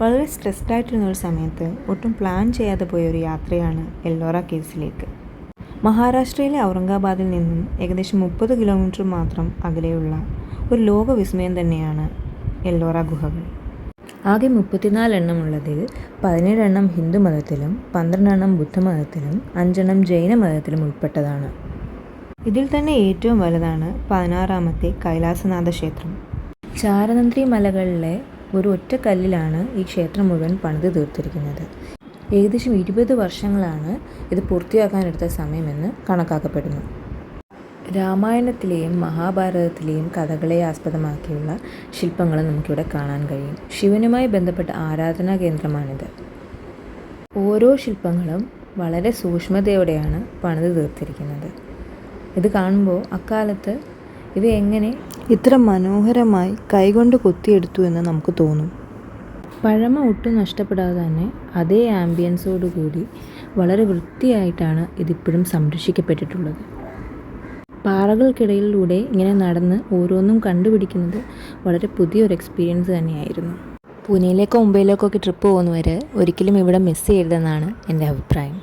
വളരെ സ്ട്രെസ്ഡ് ആയിട്ടിരുന്ന ഒരു സമയത്ത് ഒട്ടും പ്ലാൻ ചെയ്യാതെ പോയ ഒരു യാത്രയാണ് എല്ലോറ കേവ്സിലേക്ക്. മഹാരാഷ്ട്രയിലെ ഔറംഗാബാദിൽ നിന്നും ഏകദേശം 30 കിലോമീറ്റർ മാത്രം അകലെയുള്ള ഒരു ലോക വിസ്മയം തന്നെയാണ് എല്ലോറ ഗുഹകൾ. ആകെ 34 എണ്ണം ഉള്ളതിൽ 17 എണ്ണം ഹിന്ദു മതത്തിലും 12 എണ്ണം ബുദ്ധമതത്തിലും 5 എണ്ണം ജൈന മതത്തിലും ഉൾപ്പെട്ടതാണ്. ഇതിൽ തന്നെ ഏറ്റവും വലുതാണ് 16ാമത്തെ കൈലാസനാഥ ക്ഷേത്രം. ചാരനന്ത്രി മലകളിലെ ഒരു ഒറ്റ കല്ലിലാണ് ഈ ക്ഷേത്രം മുഴുവൻ പണിത് തീർത്തിരിക്കുന്നത്. ഏകദേശം 20 വർഷങ്ങളാണ് ഇത് പൂർത്തിയാക്കാനെടുത്ത സമയമെന്ന് കണക്കാക്കപ്പെടുന്നു. രാമായണത്തിലെയും മഹാഭാരതത്തിലെയും കഥകളെ ആസ്പദമാക്കിയുള്ള ശില്പങ്ങൾ നമുക്കിവിടെ കാണാൻ കഴിയും. ശിവനുമായി ബന്ധപ്പെട്ട ആരാധനാ കേന്ദ്രമാണിത്. ഓരോ ശില്പങ്ങളും വളരെ സൂക്ഷ്മതയോടെയാണ് പണിത് തീർത്തിരിക്കുന്നത്. ഇത് കാണുമ്പോൾ അക്കാലത്ത് ഇവ എങ്ങനെ ഇത്ര മനോഹരമായി കൈകൊണ്ട് കൊത്തിയെടുത്തു എന്ന് നമുക്ക് തോന്നും. പഴമ ഒട്ടും നഷ്ടപ്പെടാതെ തന്നെ അതേ ആംബിയൻസോടുകൂടി വളരെ വൃത്തിയായിട്ടാണ് ഇതിപ്പോഴും സംരക്ഷിക്കപ്പെട്ടിട്ടുള്ളത്. പാറകൾക്കിടയിലൂടെ ഇങ്ങനെ നടന്ന് ഓരോന്നും കണ്ടുപിടിക്കുന്നത് വളരെ പുതിയൊരു എക്സ്പീരിയൻസ് തന്നെയായിരുന്നു. പൂനെയിലേക്കോ മുംബൈയിലേക്കോ ഒക്കെ ട്രിപ്പ് പോകുന്നവർ ഒരിക്കലും ഇവിടെ മിസ് ചെയ്യരുതെന്നാണ് എൻ്റെ അഭിപ്രായം.